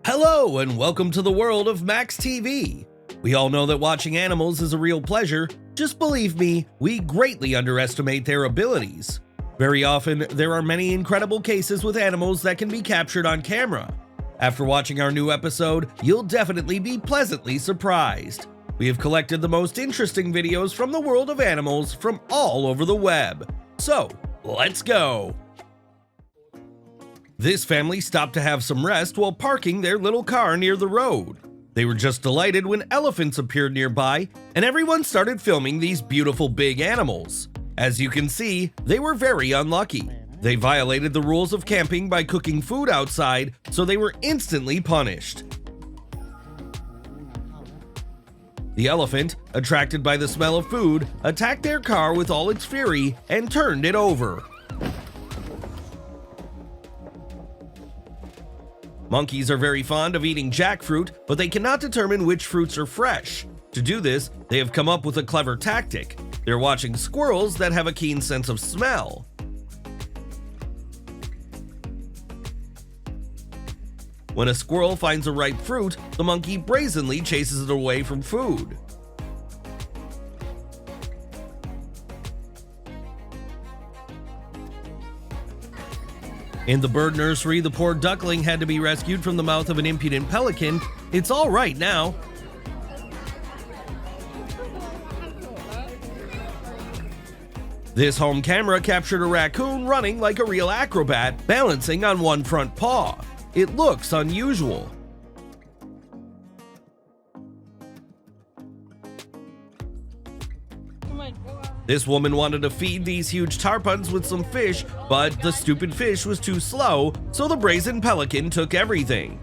Hello and welcome to the world of Max TV. We all know that watching animals is a real pleasure. Just believe me, we greatly underestimate their abilities. Very often, there are many incredible cases with animals that can be captured on camera. After watching our new episode, you'll definitely be pleasantly surprised. We have collected the most interesting videos from the world of animals from all over the web. So, let's go! This family stopped to have some rest while parking their little car near the road. They were just delighted when elephants appeared nearby, and everyone started filming these beautiful big animals. As you can see, they were very unlucky. They violated the rules of camping by cooking food outside, so they were instantly punished. The elephant, attracted by the smell of food, attacked their car with all its fury and turned it over. Monkeys are very fond of eating jackfruit, but they cannot determine which fruits are fresh. To do this, they have come up with a clever tactic. They're watching squirrels that have a keen sense of smell. When a squirrel finds a ripe fruit, the monkey brazenly chases it away from food. In the bird nursery, the poor duckling had to be rescued from the mouth of an impudent pelican. It's all right now. This home camera captured a raccoon running like a real acrobat, balancing on one front paw. It looks unusual. This woman wanted to feed these huge tarpons with some fish, but the stupid fish was too slow, so the brazen pelican took everything.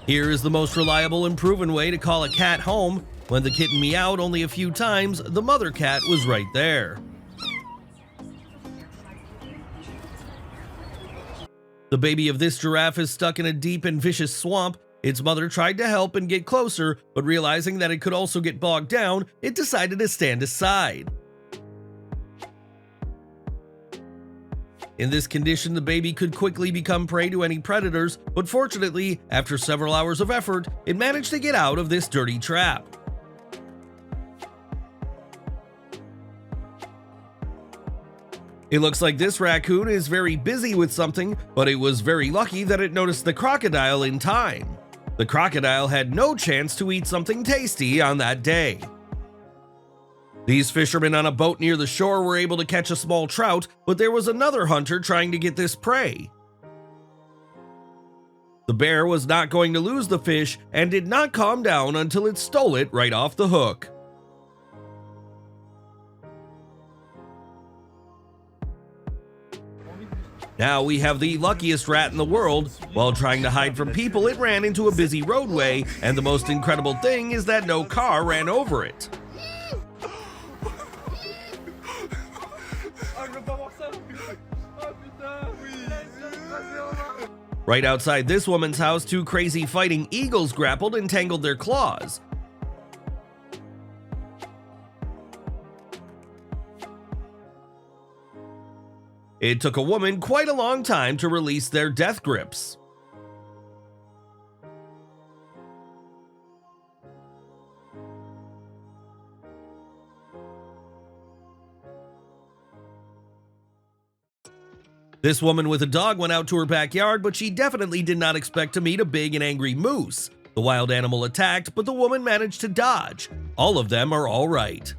Here is the most reliable and proven way to call a cat home. When the kitten meowed only a few times, the mother cat was right there. The baby of this giraffe is stuck in a deep and vicious swamp. Its mother tried to help and get closer, but realizing that it could also get bogged down, it decided to stand aside. In this condition, the baby could quickly become prey to any predators, but fortunately, after several hours of effort, it managed to get out of this dirty trap. It looks like this raccoon is very busy with something, but it was very lucky that it noticed the crocodile in time. The crocodile had no chance to eat something tasty on that day. These fishermen on a boat near the shore were able to catch a small trout, but there was another hunter trying to get this prey. The bear was not going to lose the fish and did not calm down until it stole it right off the hook. Now we have the luckiest rat in the world. While trying to hide from people, it ran into a busy roadway, and the most incredible thing is that no car ran over it. Right outside this woman's house, two crazy fighting eagles grappled and tangled their claws. It took a woman quite a long time to release their death grips. This woman with a dog went out to her backyard, but she definitely did not expect to meet a big and angry moose. The wild animal attacked, but the woman managed to dodge. All of them are all right.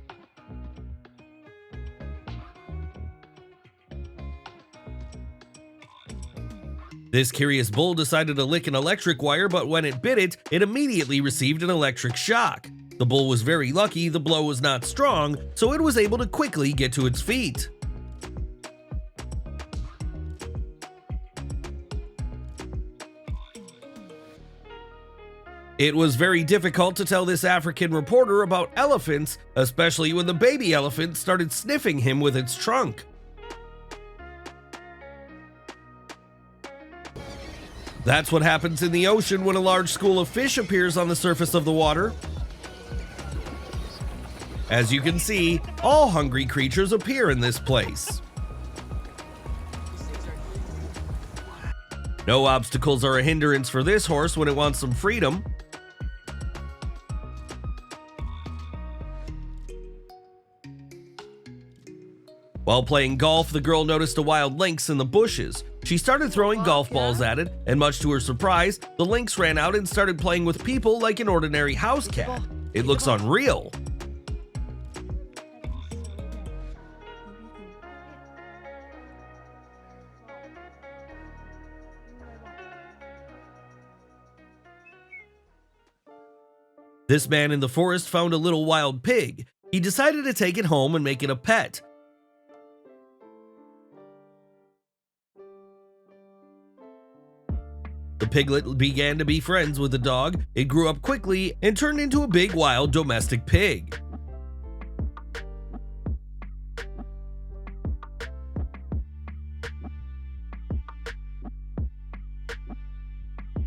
This curious bull decided to lick an electric wire, but when it bit it, it immediately received an electric shock. The bull was very lucky the blow was not strong, so it was able to quickly get to its feet. It was very difficult to tell this African reporter about elephants, especially when the baby elephant started sniffing him with its trunk. That's what happens in the ocean when a large school of fish appears on the surface of the water. As you can see, all hungry creatures appear in this place. No obstacles are a hindrance for this horse when it wants some freedom. While playing golf, the girl noticed a wild lynx in the bushes. She started throwing golf balls at it, and much to her surprise, the lynx ran out and started playing with people like an ordinary house cat. It looks unreal. This man in the forest found a little wild pig. He decided to take it home and make it a pet. The piglet began to be friends with the dog. It grew up quickly and turned into a big wild domestic pig.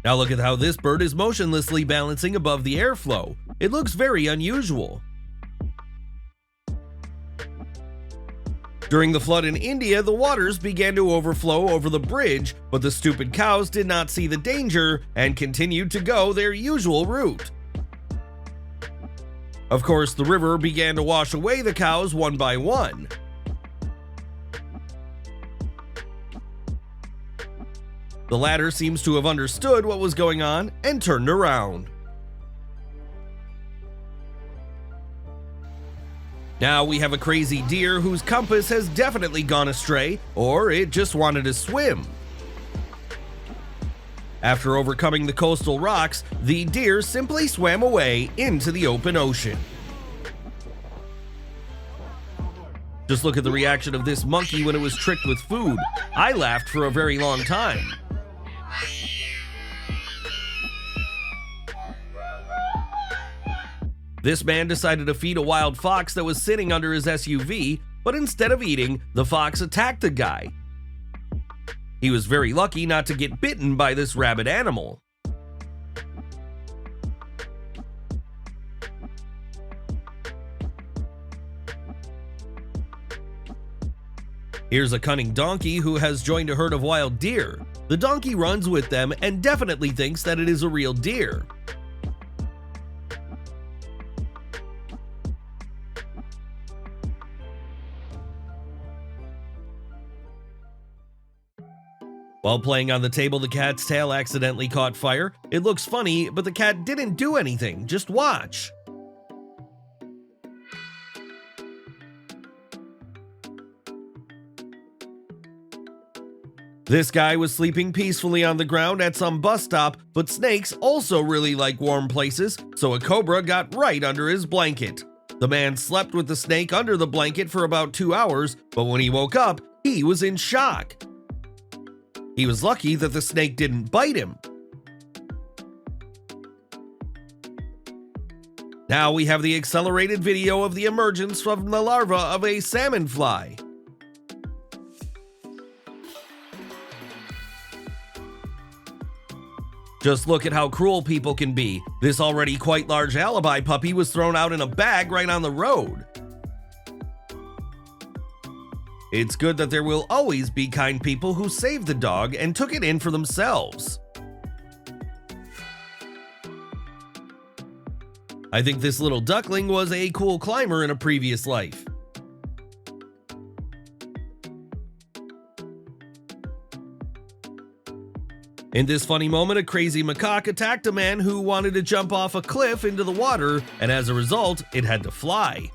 Now look at how this bird is motionlessly balancing above the airflow. It looks very unusual. During the flood in India, the waters began to overflow over the bridge, but the stupid cows did not see the danger and continued to go their usual route. Of course, the river began to wash away the cows one by one. The latter seems to have understood what was going on and turned around. Now we have a crazy deer whose compass has definitely gone astray, or it just wanted to swim. After overcoming the coastal rocks, the deer simply swam away into the open ocean. Just look at the reaction of this monkey when it was tricked with food. I laughed for a very long time. This man decided to feed a wild fox that was sitting under his SUV, but instead of eating, the fox attacked the guy. He was very lucky not to get bitten by this rabid animal. Here's a cunning donkey who has joined a herd of wild deer. The donkey runs with them and definitely thinks that it is a real deer. While playing on the table, the cat's tail accidentally caught fire. It looks funny, but the cat didn't do anything. Just watch. This guy was sleeping peacefully on the ground at some bus stop, but snakes also really like warm places, so a cobra got right under his blanket. The man slept with the snake under the blanket for about 2 hours, but when he woke up, he was in shock. He was lucky that the snake didn't bite him. Now we have the accelerated video of the emergence from the larva of a salmon fly. Just look at how cruel people can be. This already quite large alibi puppy was thrown out in a bag right on the road. It's good that there will always be kind people who saved the dog and took it in for themselves. I think this little duckling was a cool climber in a previous life. In this funny moment, a crazy macaque attacked a man who wanted to jump off a cliff into the water, and as a result, it had to fly.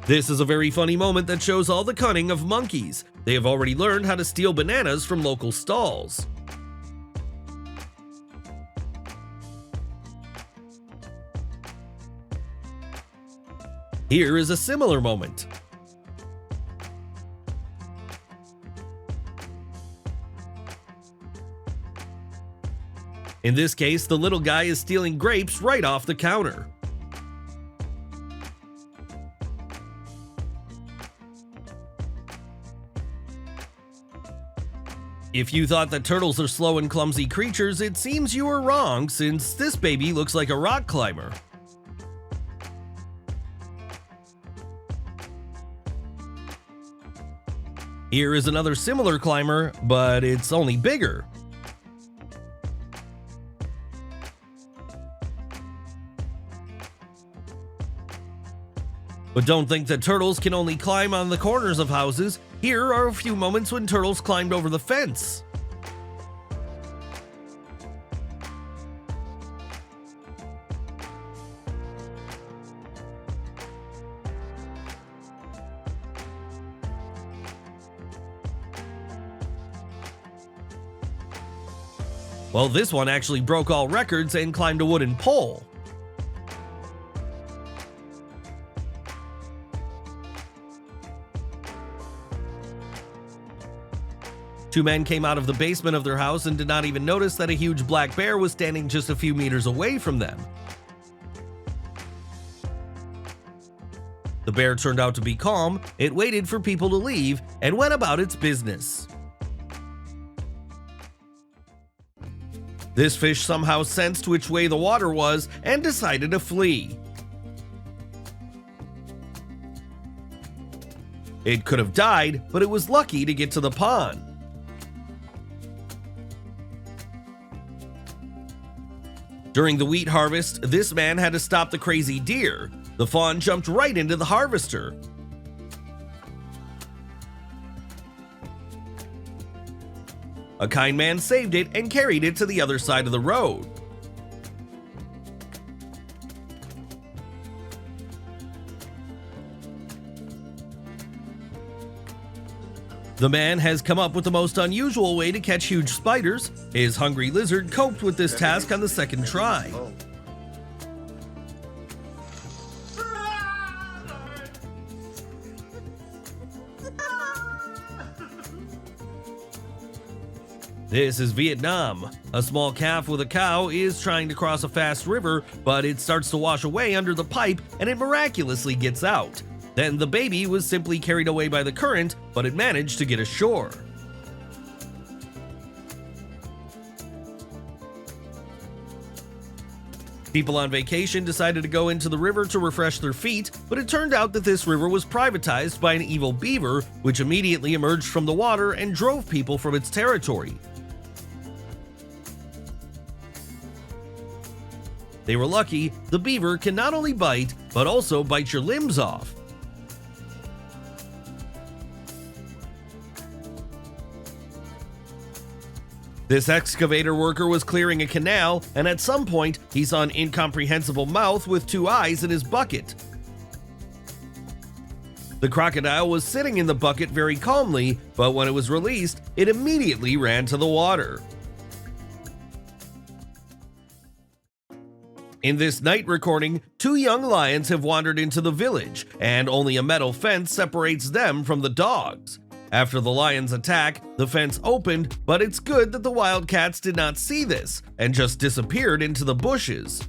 This is a very funny moment that shows all the cunning of monkeys. They have already learned how to steal bananas from local stalls. Here is a similar moment. In this case, the little guy is stealing grapes right off the counter. If you thought that turtles are slow and clumsy creatures, it seems you were wrong, since this baby looks like a rock climber. Here is another similar climber, but it's only bigger. But don't think that turtles can only climb on the corners of houses. Here are a few moments when turtles climbed over the fence. Well, this one actually broke all records and climbed a wooden pole. Two men came out of the basement of their house and did not even notice that a huge black bear was standing just a few meters away from them. The bear turned out to be calm, it waited for people to leave, and went about its business. This fish somehow sensed which way the water was and decided to flee. It could have died, but it was lucky to get to the pond. During the wheat harvest, this man had to stop the crazy deer. The fawn jumped right into the harvester. A kind man saved it and carried it to the other side of the road. The man has come up with the most unusual way to catch huge spiders. His hungry lizard coped with this task on the second try. This is Vietnam. A small calf with a cow is trying to cross a fast river, but it starts to wash away under the pipe and it miraculously gets out. Then the baby was simply carried away by the current, but it managed to get ashore. People on vacation decided to go into the river to refresh their feet, but it turned out that this river was privatized by an evil beaver, which immediately emerged from the water and drove people from its territory. They were lucky. The beaver can not only bite, but also bite your limbs off. This excavator worker was clearing a canal, and at some point, he saw an incomprehensible mouth with two eyes in his bucket. The crocodile was sitting in the bucket very calmly, but when it was released, it immediately ran to the water. In this night recording, two young lions have wandered into the village, and only a metal fence separates them from the dogs. After the lions' attack, the fence opened, but it's good that the wildcats did not see this and just disappeared into the bushes.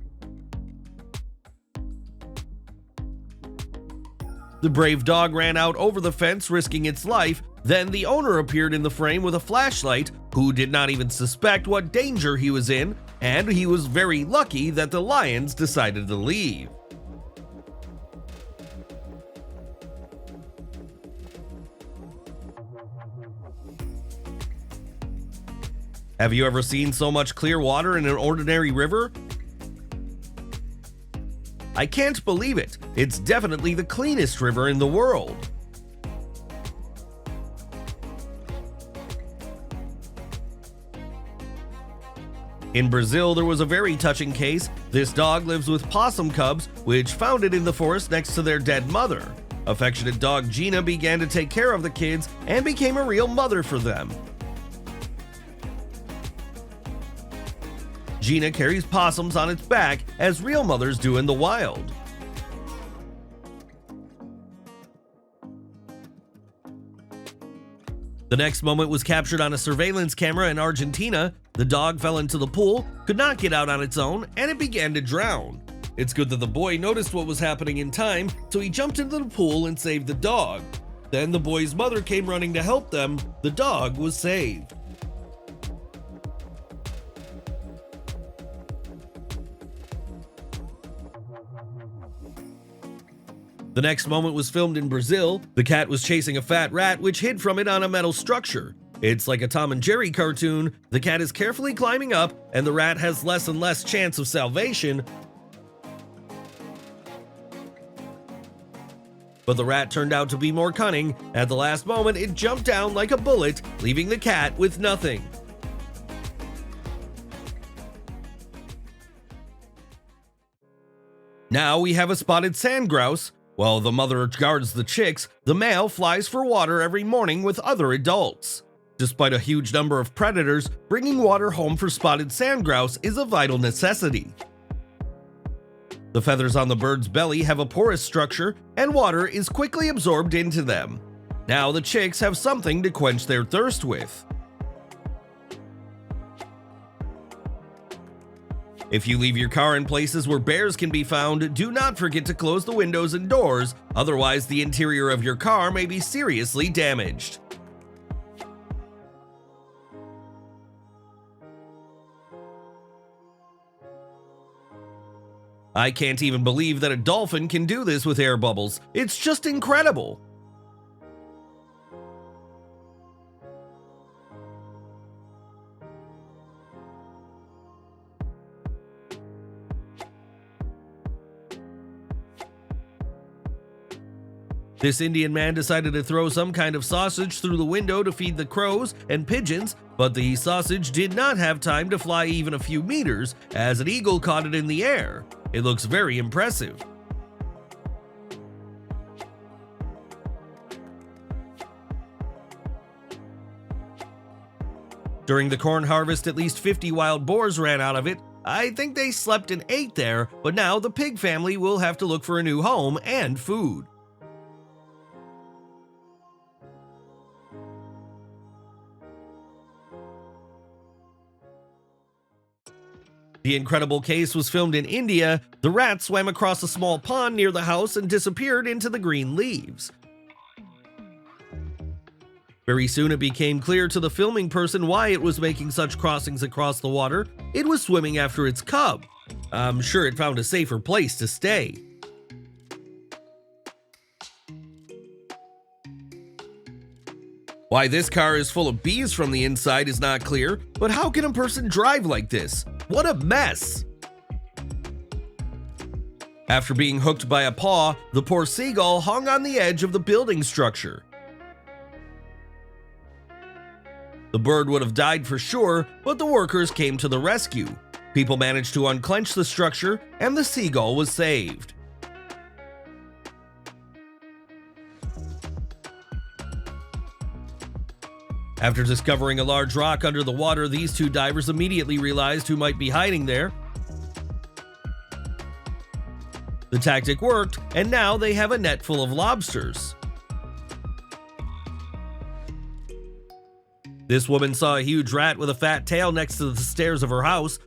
The brave dog ran out over the fence, risking its life. Then the owner appeared in the frame with a flashlight, who did not even suspect what danger he was in, and he was very lucky that the lions decided to leave. Have you ever seen so much clear water in an ordinary river? I can't believe it. It's definitely the cleanest river in the world. In Brazil, there was a very touching case. This dog lives with possum cubs, which found it in the forest next to their dead mother. Affectionate dog Gina began to take care of the kids and became a real mother for them. Gina carries possums on its back, as real mothers do in the wild. The next moment was captured on a surveillance camera in Argentina. The dog fell into the pool, could not get out on its own, and it began to drown. It's good that the boy noticed what was happening in time, so he jumped into the pool and saved the dog. Then the boy's mother came running to help them. The dog was saved. The next moment was filmed in Brazil. The cat was chasing a fat rat which hid from it on a metal structure. It's like a Tom and Jerry cartoon. The cat is carefully climbing up, and the rat has less and less chance of salvation. But the rat turned out to be more cunning. At the last moment, it jumped down like a bullet, leaving the cat with nothing. Now we have a spotted sand grouse. While the mother guards the chicks, the male flies for water every morning with other adults. Despite a huge number of predators, bringing water home for spotted sand grouse is a vital necessity. The feathers on the bird's belly have a porous structure, and water is quickly absorbed into them. Now the chicks have something to quench their thirst with. If you leave your car in places where bears can be found, do not forget to close the windows and doors, otherwise the interior of your car may be seriously damaged. I can't even believe that a dolphin can do this with air bubbles. It's just incredible. This Indian man decided to throw some kind of sausage through the window to feed the crows and pigeons, but the sausage did not have time to fly even a few meters as an eagle caught it in the air. It looks very impressive. During the corn harvest, at least 50 wild boars ran out of it. I think they slept and ate there, but now the pig family will have to look for a new home and food. The incredible case was filmed in India. The rat swam across a small pond near the house and disappeared into the green leaves. Very soon it became clear to the filming person why it was making such crossings across the water. It was swimming after its cub. I'm sure it found a safer place to stay. Why this car is full of bees from the inside is not clear, but how can a person drive like this? What a mess! After being hooked by a paw, the poor seagull hung on the edge of the building structure. The bird would have died for sure, but the workers came to the rescue. People managed to unclench the structure, and the seagull was saved. After discovering a large rock under the water, these two divers immediately realized who might be hiding there. The tactic worked, and now they have a net full of lobsters. This woman saw a huge rat with a fat tail next to the stairs of her house.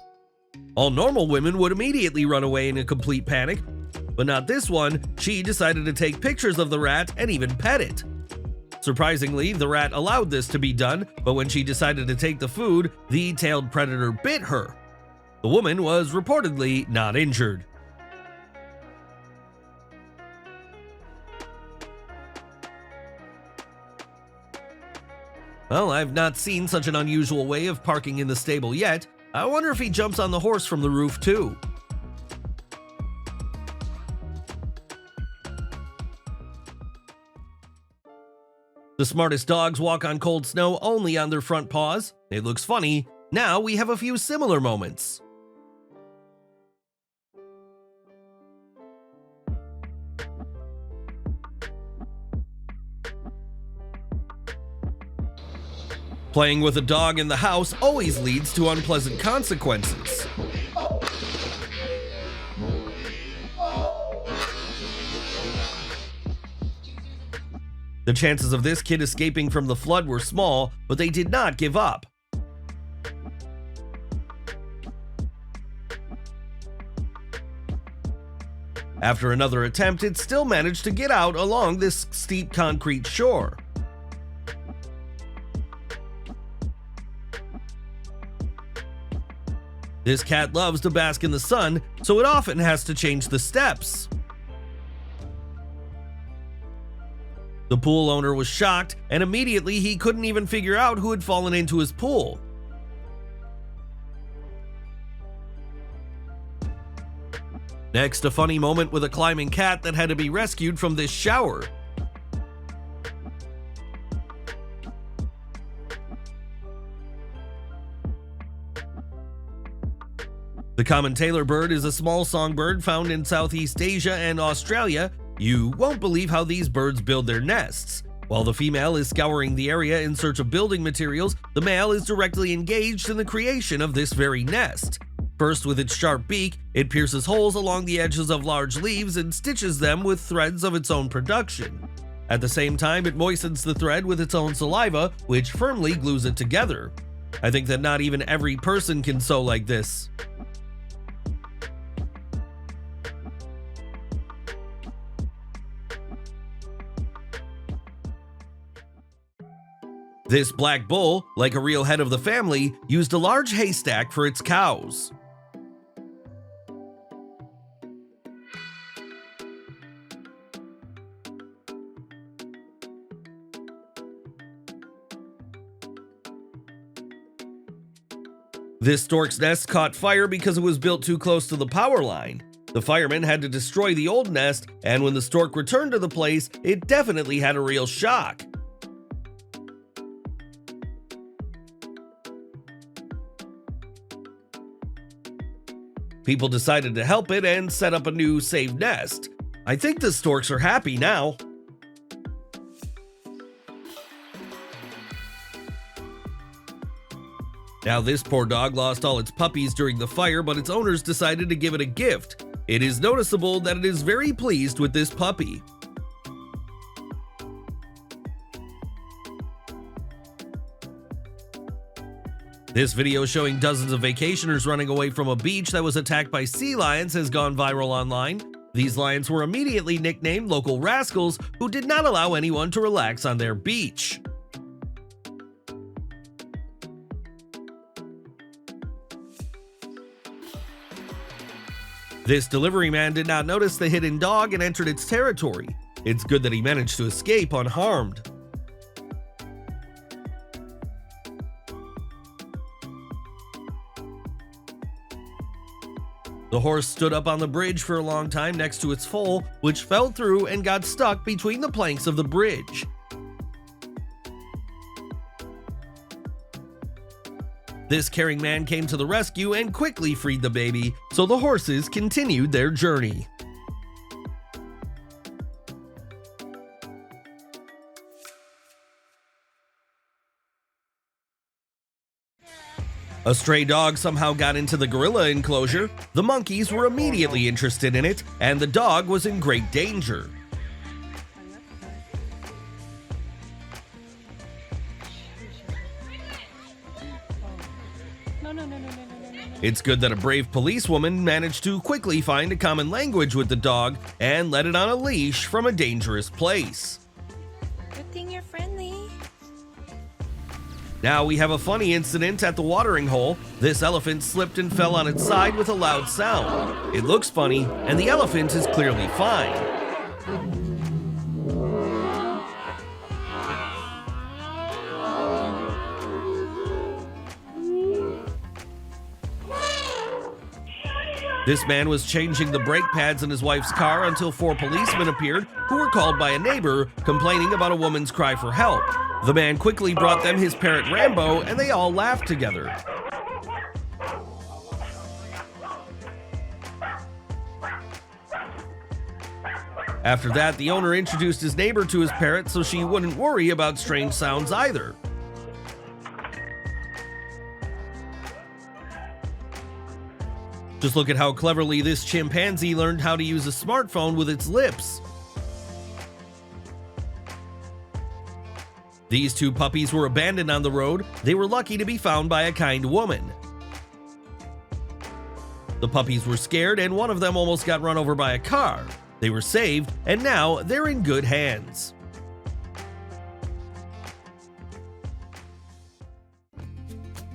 All normal women would immediately run away in a complete panic, but not this one. She decided to take pictures of the rat and even pet it. Surprisingly, the rat allowed this to be done, but when she decided to take the food, the tailed predator bit her. The woman was reportedly not injured. Well, I've not seen such an unusual way of parking in the stable yet. I wonder if he jumps on the horse from the roof too. The smartest dogs walk on cold snow only on their front paws. It looks funny. Now we have a few similar moments. Playing with a dog in the house always leads to unpleasant consequences. The chances of this kid escaping from the flood were small, but they did not give up. After another attempt, it still managed to get out along this steep concrete shore. This cat loves to bask in the sun, so it often has to change the steps. The pool owner was shocked, and immediately he couldn't even figure out who had fallen into his pool. Next, a funny moment with a climbing cat that had to be rescued from this shower. The common tailor bird is a small songbird found in Southeast Asia and Australia. You won't believe how these birds build their nests. While the female is scouring the area in search of building materials, the male is directly engaged in the creation of this very nest. First, with its sharp beak, it pierces holes along the edges of large leaves and stitches them with threads of its own production. At the same time, it moistens the thread with its own saliva, which firmly glues it together. I think that not even every person can sew like this. This black bull, like a real head of the family, used a large haystack for its cows. This stork's nest caught fire because it was built too close to the power line. The firemen had to destroy the old nest, and when the stork returned to the place, it definitely had a real shock. People decided to help it and set up a new saved nest. I think the storks are happy now. Now, this poor dog lost all its puppies during the fire, but its owners decided to give it a gift. It is noticeable that it is very pleased with this puppy. This video showing dozens of vacationers running away from a beach that was attacked by sea lions has gone viral online. These lions were immediately nicknamed local rascals who did not allow anyone to relax on their beach. This delivery man did not notice the hidden dog and entered its territory. It's good that he managed to escape unharmed. The horse stood up on the bridge for a long time next to its foal, which fell through and got stuck between the planks of the bridge. This caring man came to the rescue and quickly freed the baby, so the horses continued their journey. A stray dog somehow got into the gorilla enclosure. The monkeys were immediately interested in it, and the dog was in great danger. It's good that a brave policewoman managed to quickly find a common language with the dog and let it on a leash from a dangerous place. Good thing you're friendly. Now we have a funny incident at the watering hole. This elephant slipped and fell on its side with a loud sound. It looks funny, and the elephant is clearly fine. This man was changing the brake pads in his wife's car until 4 policemen appeared, who were called by a neighbor complaining about a woman's cry for help. The man quickly brought them his parrot Rambo, and they all laughed together. After that, the owner introduced his neighbor to his parrot so she wouldn't worry about strange sounds either. Just look at how cleverly this chimpanzee learned how to use a smartphone with its lips. These 2 puppies were abandoned on the road. They were lucky to be found by a kind woman. The puppies were scared, and one of them almost got run over by a car. They were saved, and now they're in good hands.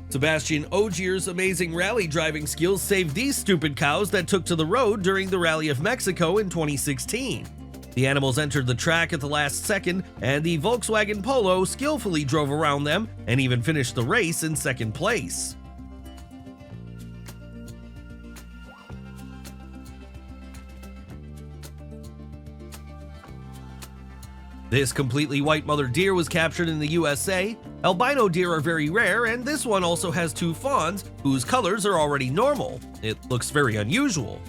Sebastian Ogier's amazing rally driving skills saved these stupid cows that took to the road during the Rally of Mexico in 2016. The animals entered the track at the last second, and the Volkswagen Polo skillfully drove around them and even finished the race in second place. This completely white mother deer was captured in the USA. Albino deer are very rare, and this one also has two fawns whose colors are already normal. It looks very unusual.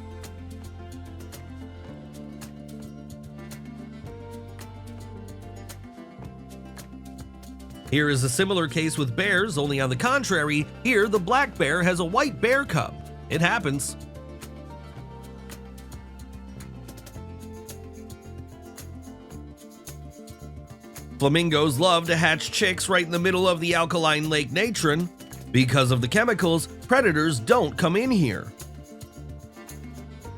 Here is a similar case with bears, only on the contrary, here the black bear has a white bear cub. It happens. Flamingos love to hatch chicks right in the middle of the alkaline Lake Natron. Because of the chemicals, predators don't come in here.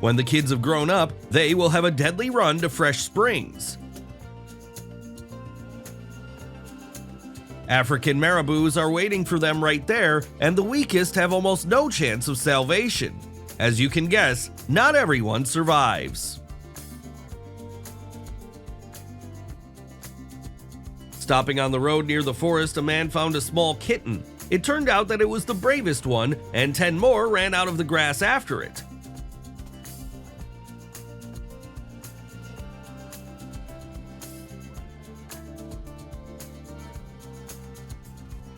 When the kids have grown up, they will have a deadly run to fresh springs. African marabous are waiting for them right there, and the weakest have almost no chance of salvation. As you can guess, not everyone survives. Stopping on the road near the forest, a man found a small kitten. It turned out that it was the bravest one, and 10 more ran out of the grass after it.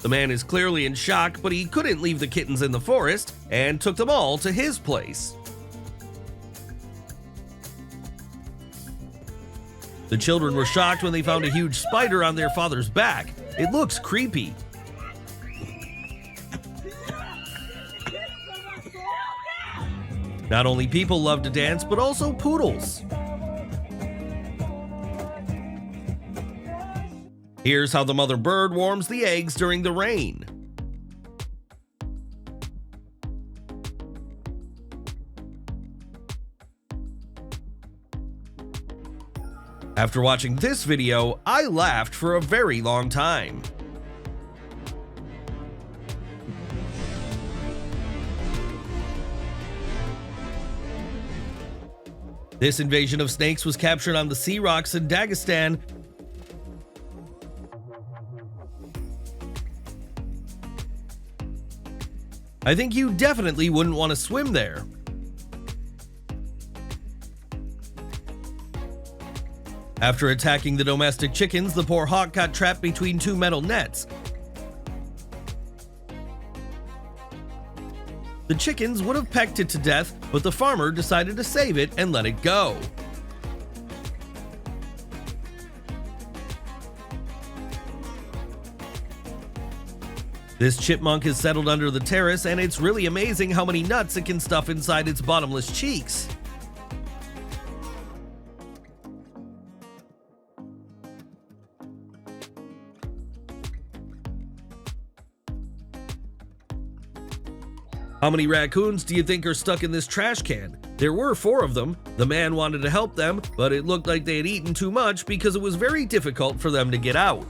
The man is clearly in shock, but he couldn't leave the kittens in the forest and took them all to his place. The children were shocked when they found a huge spider on their father's back. It looks creepy. Not only people love to dance, but also poodles. Here's how the mother bird warms the eggs during the rain. After watching this video, I laughed for a very long time. This invasion of snakes was captured on the sea rocks in Dagestan. I think you definitely wouldn't want to swim there. After attacking the domestic chickens, the poor hawk got trapped between two metal nets. The chickens would have pecked it to death, but the farmer decided to save it and let it go. This chipmunk is settled under the terrace, and it's really amazing how many nuts it can stuff inside its bottomless cheeks. How many raccoons do you think are stuck in this trash can? There were 4 of them. The man wanted to help them, but it looked like they had eaten too much because it was very difficult for them to get out.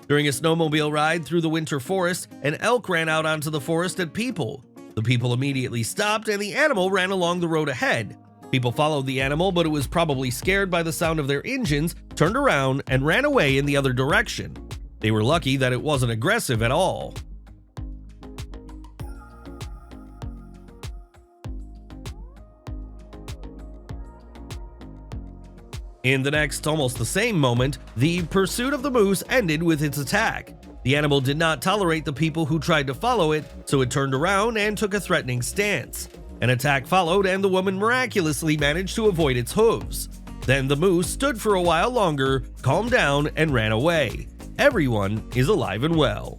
During a snowmobile ride through the winter forest, an elk ran out onto the forest at people. The people immediately stopped and the animal ran along the road ahead. People followed the animal, but it was probably scared by the sound of their engines, turned around, and ran away in the other direction. They were lucky that it wasn't aggressive at all. In the next, almost the same moment, the pursuit of the moose ended with its attack. The animal did not tolerate the people who tried to follow it, so it turned around and took a threatening stance. An attack followed, and the woman miraculously managed to avoid its hooves. Then the moose stood for a while longer, calmed down, and ran away. Everyone is alive and well.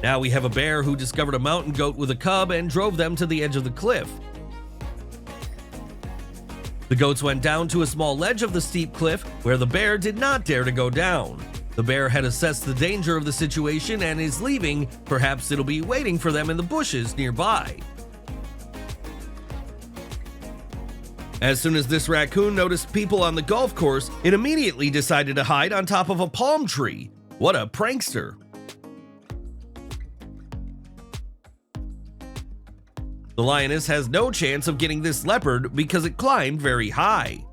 Now we have a bear who discovered a mountain goat with a cub and drove them to the edge of the cliff. The goats went down to a small ledge of the steep cliff where the bear did not dare to go down. The bear had assessed the danger of the situation and is leaving. Perhaps it'll be waiting for them in the bushes nearby. As soon as this raccoon noticed people on the golf course, it immediately decided to hide on top of a palm tree. What a prankster. The lioness has no chance of getting this leopard because it climbed very high.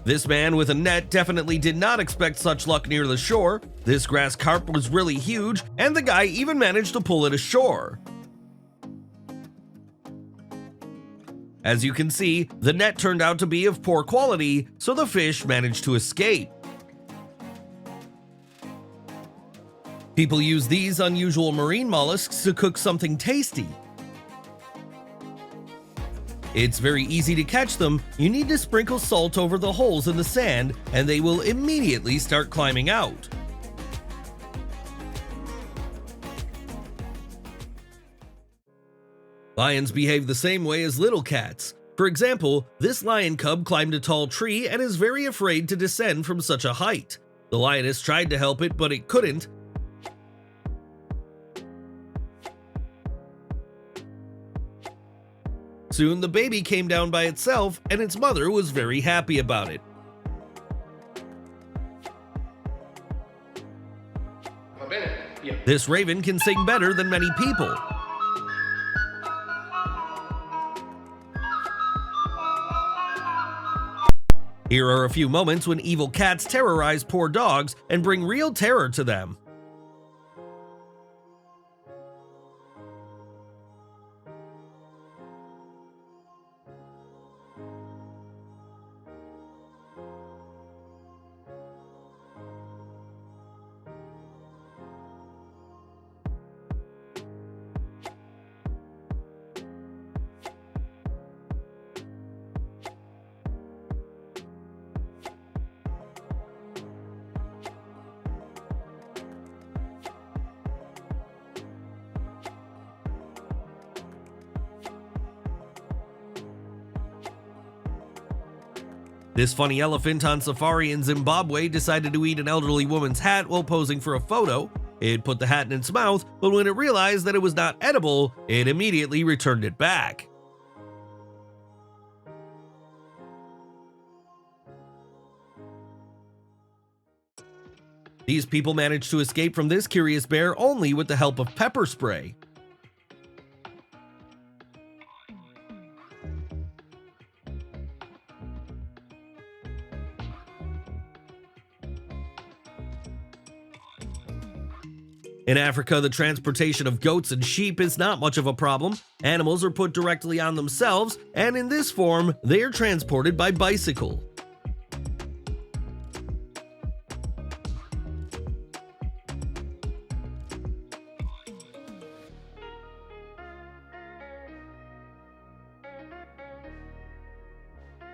This man with a net definitely did not expect such luck near the shore. This grass carp was really huge, and the guy even managed to pull it ashore. As you can see, the net turned out to be of poor quality, so the fish managed to escape. People use these unusual marine mollusks to cook something tasty. It's very easy to catch them. You need to sprinkle salt over the holes in the sand, and they will immediately start climbing out. Lions behave the same way as little cats. For example, this lion cub climbed a tall tree and is very afraid to descend from such a height. The lioness tried to help it, but it couldn't. Soon the baby came down by itself, and its mother was very happy about it. This raven can sing better than many people. Here are a few moments when evil cats terrorize poor dogs and bring real terror to them. This funny elephant on safari in Zimbabwe decided to eat an elderly woman's hat while posing for a photo. It put the hat in its mouth, but when it realized that it was not edible, it immediately returned it back. These people managed to escape from this curious bear only with the help of pepper spray. In Africa, the transportation of goats and sheep is not much of a problem. Animals are put directly on themselves, and in this form, they are transported by bicycle.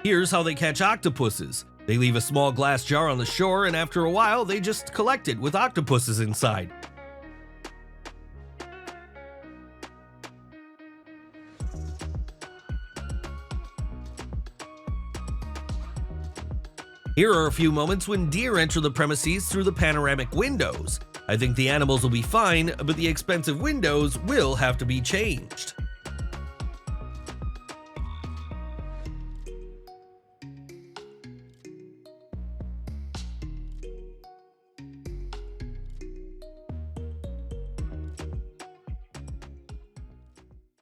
Here's how they catch octopuses. They leave a small glass jar on the shore, and after a while, they just collect it with octopuses inside. Here are a few moments when deer enter the premises through the panoramic windows. I think the animals will be fine, but the expensive windows will have to be changed.